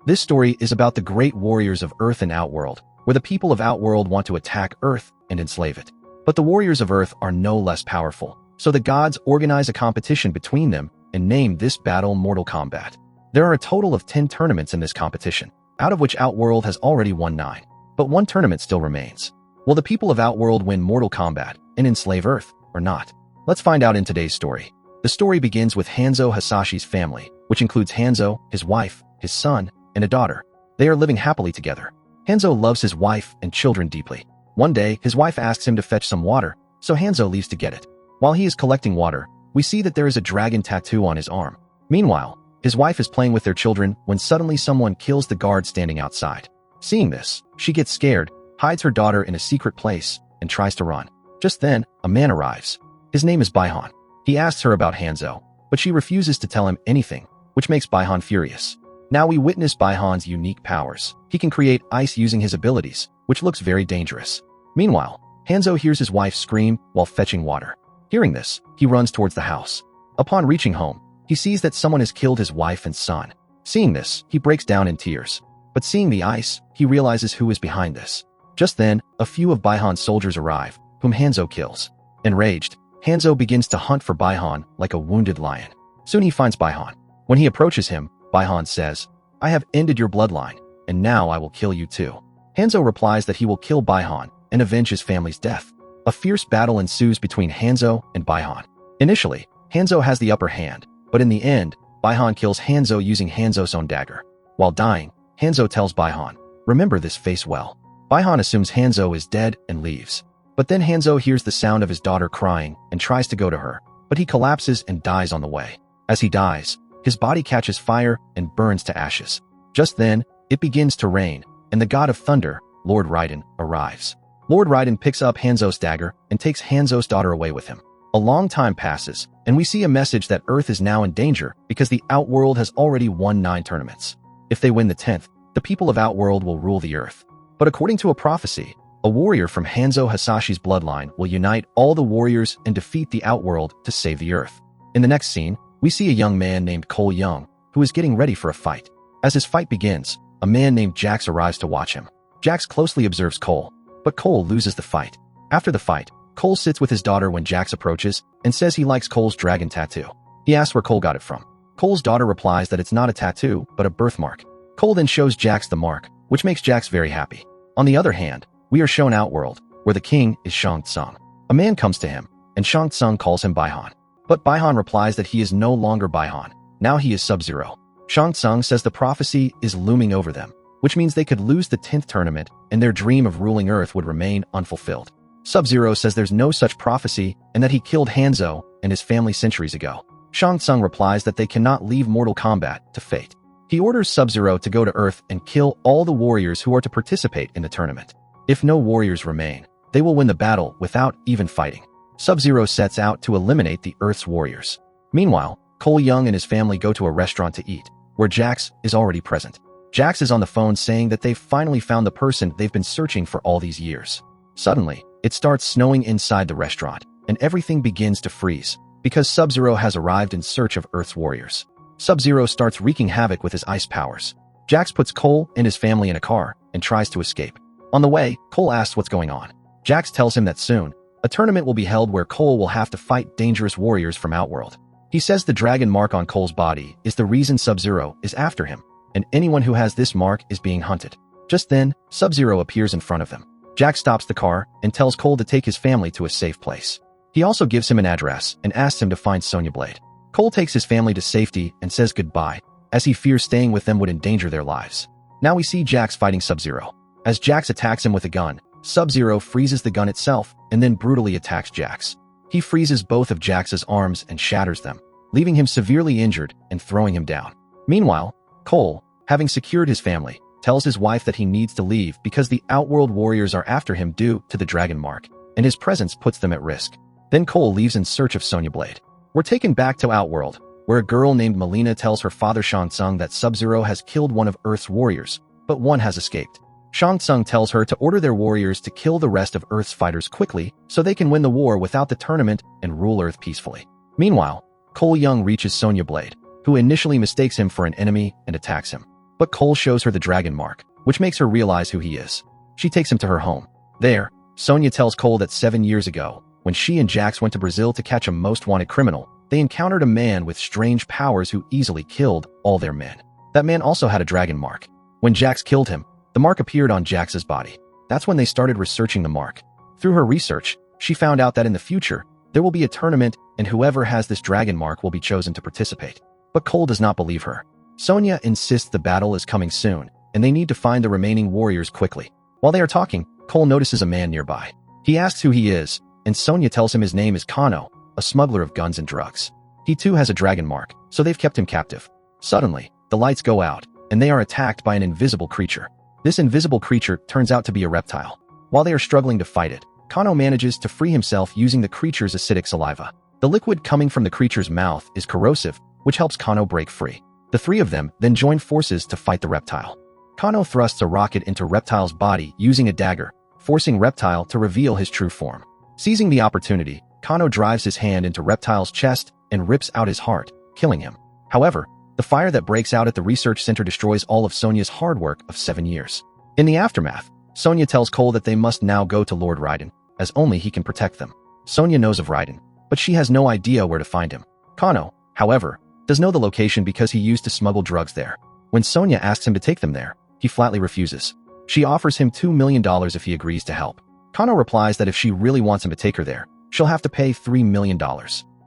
This story is about the great warriors of Earth and Outworld, where the people of Outworld want to attack Earth and enslave it. But the warriors of Earth are no less powerful, so the gods organize a competition between them and name this battle Mortal Kombat. There are a total of 10 tournaments in this competition, out of which Outworld has already won 9. But one tournament still remains. Will the people of Outworld win Mortal Kombat and enslave Earth, or not? Let's find out in today's story. The story begins with Hanzo Hasashi's family, which includes Hanzo, his wife, his son, and a daughter. They are living happily together. Hanzo loves his wife and children deeply. One day, his wife asks him to fetch some water, so Hanzo leaves to get it. While he is collecting water, we see that there is a dragon tattoo on his arm. Meanwhile, his wife is playing with their children when suddenly someone kills the guard standing outside. Seeing this, she gets scared, hides her daughter in a secret place, and tries to run. Just then, a man arrives. His name is Baihan. He asks her about Hanzo, but she refuses to tell him anything, which makes Baihan furious. Now we witness Baihan's unique powers. He can create ice using his abilities, which looks very dangerous. Meanwhile, Hanzo hears his wife scream while fetching water. Hearing this, he runs towards the house. Upon reaching home, he sees that someone has killed his wife and son. Seeing this, he breaks down in tears. But seeing the ice, he realizes who is behind this. Just then, a few of Baihan's soldiers arrive, whom Hanzo kills. Enraged, Hanzo begins to hunt for Baihan like a wounded lion. Soon he finds Baihan. When he approaches him, Baihan says, "I have ended your bloodline, and now I will kill you too." Hanzo replies that he will kill Baihan and avenge his family's death. A fierce battle ensues between Hanzo and Baihan. Initially, Hanzo has the upper hand, but in the end, Baihan kills Hanzo using Hanzo's own dagger. While dying, Hanzo tells Baihan, "Remember this face well." Baihan assumes Hanzo is dead and leaves. But then Hanzo hears the sound of his daughter crying and tries to go to her, but he collapses and dies on the way. As he dies, his body catches fire and burns to ashes. Just then, it begins to rain, and the god of thunder, Lord Raiden, arrives. Lord Raiden picks up Hanzo's dagger and takes Hanzo's daughter away with him. A long time passes, and we see a message that Earth is now in danger because the Outworld has already won 9 tournaments. If they win the 10th, the people of Outworld will rule the Earth. But according to a prophecy, a warrior from Hanzo Hasashi's bloodline will unite all the warriors and defeat the Outworld to save the Earth. In the next scene, we see a young man named Cole Young, who is getting ready for a fight. As his fight begins, a man named Jax arrives to watch him. Jax closely observes Cole, but Cole loses the fight. After the fight, Cole sits with his daughter when Jax approaches and says he likes Cole's dragon tattoo. He asks where Cole got it from. Cole's daughter replies that it's not a tattoo, but a birthmark. Cole then shows Jax the mark, which makes Jax very happy. On the other hand, we are shown Outworld, where the king is Shang Tsung. A man comes to him, and Shang Tsung calls him Baihan. But Baihan replies that he is no longer Baihan. Now he is Sub-Zero. Shang Tsung says the prophecy is looming over them, which means they could lose the 10th tournament and their dream of ruling Earth would remain unfulfilled. Sub-Zero says there's no such prophecy and that he killed Hanzo and his family centuries ago. Shang Tsung replies that they cannot leave Mortal Kombat to fate. He orders Sub-Zero to go to Earth and kill all the warriors who are to participate in the tournament. If no warriors remain, they will win the battle without even fighting. Sub-Zero sets out to eliminate the Earth's warriors. Meanwhile, Cole Young and his family go to a restaurant to eat, where Jax is already present. Jax is on the phone saying that they've finally found the person they've been searching for all these years. Suddenly, it starts snowing inside the restaurant, and everything begins to freeze, because Sub-Zero has arrived in search of Earth's warriors. Sub-Zero starts wreaking havoc with his ice powers. Jax puts Cole and his family in a car and tries to escape. On the way, Cole asks what's going on. Jax tells him that soon, a tournament will be held where Cole will have to fight dangerous warriors from Outworld. He says the dragon mark on Cole's body is the reason Sub-Zero is after him, and anyone who has this mark is being hunted. Just then, Sub-Zero appears in front of them. Jax stops the car and tells Cole to take his family to a safe place. He also gives him an address and asks him to find Sonya Blade. Cole takes his family to safety and says goodbye, as he fears staying with them would endanger their lives. Now we see Jax fighting Sub-Zero. As Jax attacks him with a gun, Sub-Zero freezes the gun itself and then brutally attacks Jax. He freezes both of Jax's arms and shatters them, leaving him severely injured and throwing him down. Meanwhile, Cole, having secured his family, tells his wife that he needs to leave because the Outworld warriors are after him due to the dragon mark, and his presence puts them at risk. Then Cole leaves in search of Sonya Blade. We're taken back to Outworld, where a girl named Melina tells her father Shang Tsung that Sub-Zero has killed one of Earth's warriors, but one has escaped. Shang Tsung tells her to order their warriors to kill the rest of Earth's fighters quickly so they can win the war without the tournament and rule Earth peacefully. Meanwhile, Cole Young reaches Sonya Blade, who initially mistakes him for an enemy and attacks him. But Cole shows her the dragon mark, which makes her realize who he is. She takes him to her home. There, Sonia tells Cole that 7 years ago, when she and Jax went to Brazil to catch a most wanted criminal, they encountered a man with strange powers who easily killed all their men. That man also had a dragon mark. When Jax killed him, the mark appeared on Jax's body. That's when they started researching the mark. Through her research, she found out that in the future, there will be a tournament and whoever has this dragon mark will be chosen to participate. But Cole does not believe her. Sonia insists the battle is coming soon, and they need to find the remaining warriors quickly. While they are talking, Cole notices a man nearby. He asks who he is, and Sonia tells him his name is Kano, a smuggler of guns and drugs. He too has a dragon mark, so they've kept him captive. Suddenly, the lights go out, and they are attacked by an invisible creature. This invisible creature turns out to be a reptile. While they are struggling to fight it, Kano manages to free himself using the creature's acidic saliva. The liquid coming from the creature's mouth is corrosive, which helps Kano break free. The three of them then join forces to fight the reptile. Kano thrusts a rocket into Reptile's body using a dagger, forcing Reptile to reveal his true form. Seizing the opportunity, Kano drives his hand into Reptile's chest and rips out his heart, killing him. However, the fire that breaks out at the research center destroys all of Sonia's hard work of 7 years. In the aftermath, Sonia tells Cole that they must now go to Lord Raiden, as only he can protect them. Sonia knows of Raiden, but she has no idea where to find him. Kano, however, does know the location because he used to smuggle drugs there. When Sonia asks him to take them there, he flatly refuses. She offers him $2 million if he agrees to help. Kano replies that if she really wants him to take her there, she'll have to pay $3 million.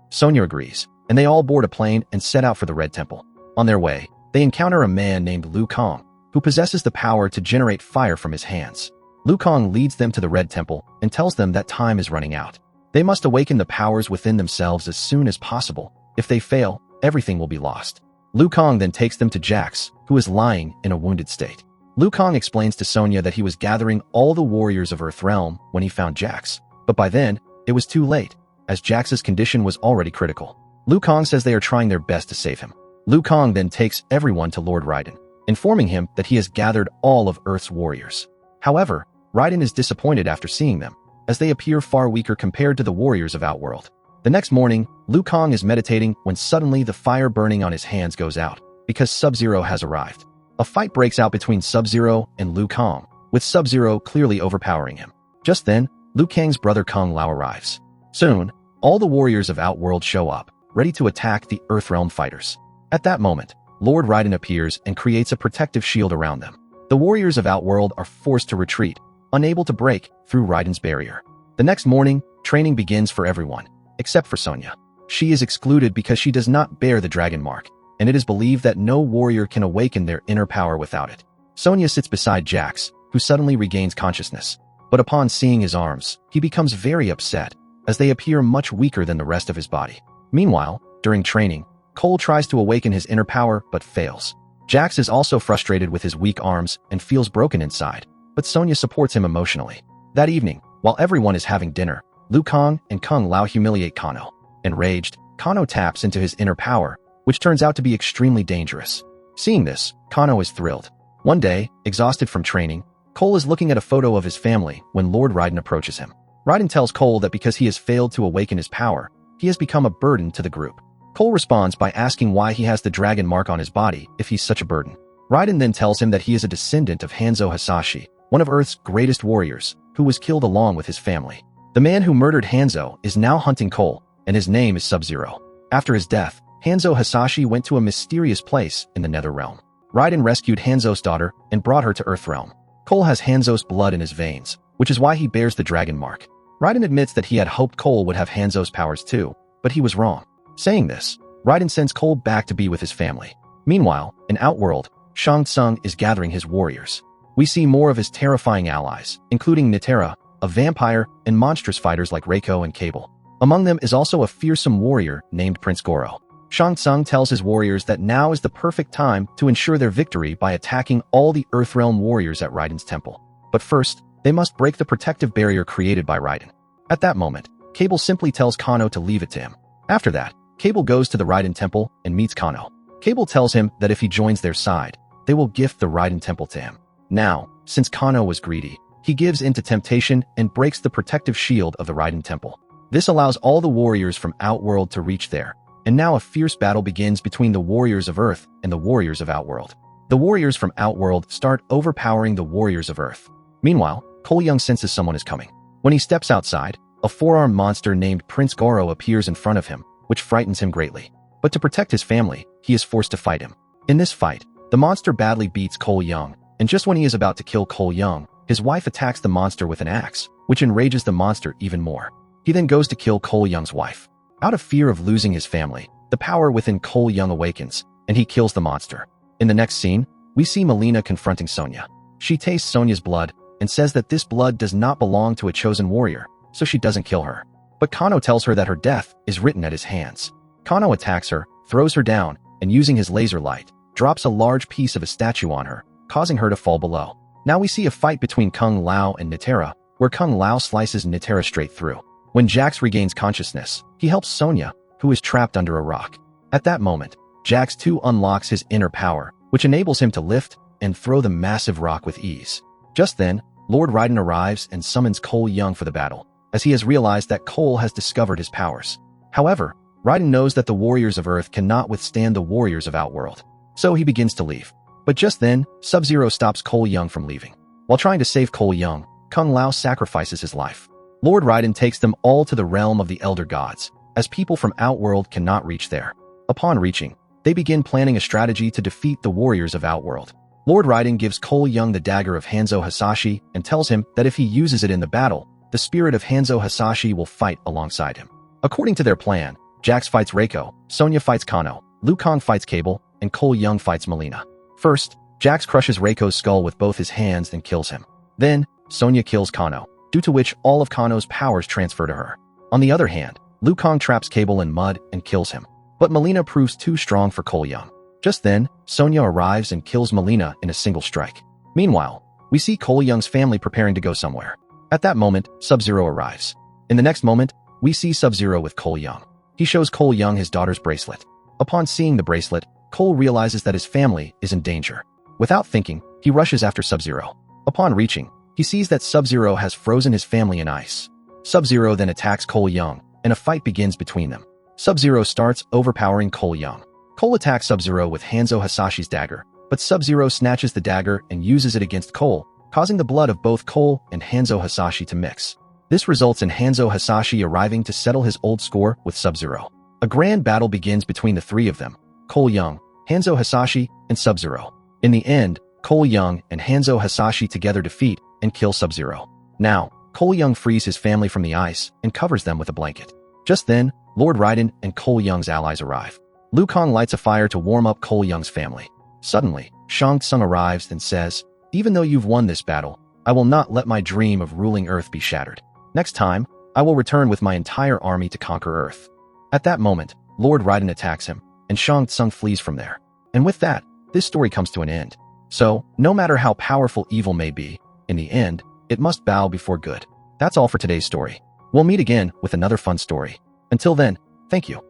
Sonia agrees, and they all board a plane and set out for the Red Temple. On their way, they encounter a man named Liu Kang, who possesses the power to generate fire from his hands. Liu Kang leads them to the Red Temple and tells them that time is running out. They must awaken the powers within themselves as soon as possible. If they fail, everything will be lost. Liu Kang then takes them to Jax, who is lying in a wounded state. Liu Kang explains to Sonia that he was gathering all the warriors of Earthrealm when he found Jax, but by then, it was too late, as Jax's condition was already critical. Liu Kang says they are trying their best to save him. Liu Kang then takes everyone to Lord Raiden, informing him that he has gathered all of Earth's warriors. However, Raiden is disappointed after seeing them, as they appear far weaker compared to the warriors of Outworld. The next morning, Liu Kang is meditating when suddenly the fire burning on his hands goes out, because Sub-Zero has arrived. A fight breaks out between Sub-Zero and Liu Kang, with Sub-Zero clearly overpowering him. Just then, Liu Kang's brother Kung Lao arrives. Soon, all the warriors of Outworld show up, ready to attack the Earthrealm fighters. At that moment, Lord Raiden appears and creates a protective shield around them. The warriors of Outworld are forced to retreat, unable to break through Raiden's barrier. The next morning, training begins for everyone, except for Sonia. She is excluded because she does not bear the dragon mark, and it is believed that no warrior can awaken their inner power without it. Sonia sits beside Jax, who suddenly regains consciousness. But upon seeing his arms, he becomes very upset, as they appear much weaker than the rest of his body. Meanwhile, during training, Cole tries to awaken his inner power but fails. Jax is also frustrated with his weak arms and feels broken inside, but Sonia supports him emotionally. That evening, while everyone is having dinner, Liu Kang and Kung Lao humiliate Kano. Enraged, Kano taps into his inner power, which turns out to be extremely dangerous. Seeing this, Kano is thrilled. One day, exhausted from training, Cole is looking at a photo of his family when Lord Raiden approaches him. Raiden tells Cole that because he has failed to awaken his power, he has become a burden to the group. Cole responds by asking why he has the dragon mark on his body if he's such a burden. Raiden then tells him that he is a descendant of Hanzo Hasashi, one of Earth's greatest warriors, who was killed along with his family. The man who murdered Hanzo is now hunting Cole, and his name is Sub-Zero. After his death, Hanzo Hasashi went to a mysterious place in the Netherrealm. Raiden rescued Hanzo's daughter and brought her to Earthrealm. Cole has Hanzo's blood in his veins, which is why he bears the dragon mark. Raiden admits that he had hoped Cole would have Hanzo's powers too, but he was wrong. Saying this, Raiden sends Cole back to be with his family. Meanwhile, in Outworld, Shang Tsung is gathering his warriors. We see more of his terrifying allies, including Nitara, a vampire, and monstrous fighters like Reiko and Cable. Among them is also a fearsome warrior named Prince Goro. Shang Tsung tells his warriors that now is the perfect time to ensure their victory by attacking all the Earthrealm warriors at Raiden's temple. But first, they must break the protective barrier created by Raiden. At that moment, Cable simply tells Kano to leave it to him. After that, Cable goes to the Raiden temple and meets Kano. Cable tells him that if he joins their side, they will gift the Raiden temple to him. Now, since Kano was greedy, he gives in to temptation and breaks the protective shield of the Raiden temple. This allows all the warriors from Outworld to reach there, and now a fierce battle begins between the warriors of Earth and the warriors of Outworld. The warriors from Outworld start overpowering the warriors of Earth. Meanwhile, Cole Young senses someone is coming. When he steps outside, a four-armed monster named Prince Goro appears in front of him, which frightens him greatly. But to protect his family, he is forced to fight him. In this fight, the monster badly beats Cole Young, and just when he is about to kill Cole Young, his wife attacks the monster with an axe, which enrages the monster even more. He then goes to kill Cole Young's wife. Out of fear of losing his family, the power within Cole Young awakens, and he kills the monster. In the next scene, we see Melina confronting Sonya. She tastes Sonya's blood and says that this blood does not belong to a chosen warrior, so she doesn't kill her. But Kano tells her that her death is written at his hands. Kano attacks her, throws her down, and using his laser light, drops a large piece of a statue on her, causing her to fall below. Now we see a fight between Kung Lao and Nitara, where Kung Lao slices Nitara straight through. When Jax regains consciousness, he helps Sonya, who is trapped under a rock. At that moment, Jax too unlocks his inner power, which enables him to lift and throw the massive rock with ease. Just then, Lord Raiden arrives and summons Cole Young for the battle, as he has realized that Cole has discovered his powers. However, Raiden knows that the warriors of Earth cannot withstand the warriors of Outworld, so he begins to leave. But just then, Sub-Zero stops Cole Young from leaving. While trying to save Cole Young, Kung Lao sacrifices his life. Lord Raiden takes them all to the realm of the Elder Gods, as people from Outworld cannot reach there. Upon reaching, they begin planning a strategy to defeat the warriors of Outworld. Lord Raiden gives Cole Young the dagger of Hanzo Hasashi and tells him that if he uses it in the battle, the spirit of Hanzo Hasashi will fight alongside him. According to their plan, Jax fights Reiko, Sonya fights Kano, Liu Kang fights Cable, and Cole Young fights Melina. First, Jax crushes Reiko's skull with both his hands and kills him. Then, Sonya kills Kano, due to which all of Kano's powers transfer to her. On the other hand, Liu Kang traps Cable in mud and kills him. But Melina proves too strong for Cole Young. Just then, Sonya arrives and kills Melina in a single strike. Meanwhile, we see Cole Young's family preparing to go somewhere. At that moment, Sub-Zero arrives. In the next moment, we see Sub-Zero with Cole Young. He shows Cole Young his daughter's bracelet. Upon seeing the bracelet, Cole realizes that his family is in danger. Without thinking, he rushes after Sub-Zero. Upon reaching, he sees that Sub-Zero has frozen his family in ice. Sub-Zero then attacks Cole Young, and a fight begins between them. Sub-Zero starts overpowering Cole Young. Cole attacks Sub-Zero with Hanzo Hasashi's dagger, but Sub-Zero snatches the dagger and uses it against Cole, causing the blood of both Cole and Hanzo Hasashi to mix. This results in Hanzo Hasashi arriving to settle his old score with Sub-Zero. A grand battle begins between the three of them, Cole Young, Hanzo Hasashi, and Sub-Zero. In the end, Cole Young and Hanzo Hasashi together defeat and kill Sub-Zero. Now, Cole Young frees his family from the ice and covers them with a blanket. Just then, Lord Raiden and Cole Young's allies arrive. Liu Kang lights a fire to warm up Cole Young's family. Suddenly, Shang Tsung arrives and says, "Even though you've won this battle, I will not let my dream of ruling Earth be shattered. Next time, I will return with my entire army to conquer Earth." At that moment, Lord Raiden attacks him, and Shang Tsung flees from there. And with that, this story comes to an end. So, no matter how powerful evil may be, in the end, it must bow before good. That's all for today's story. We'll meet again with another fun story. Until then, thank you.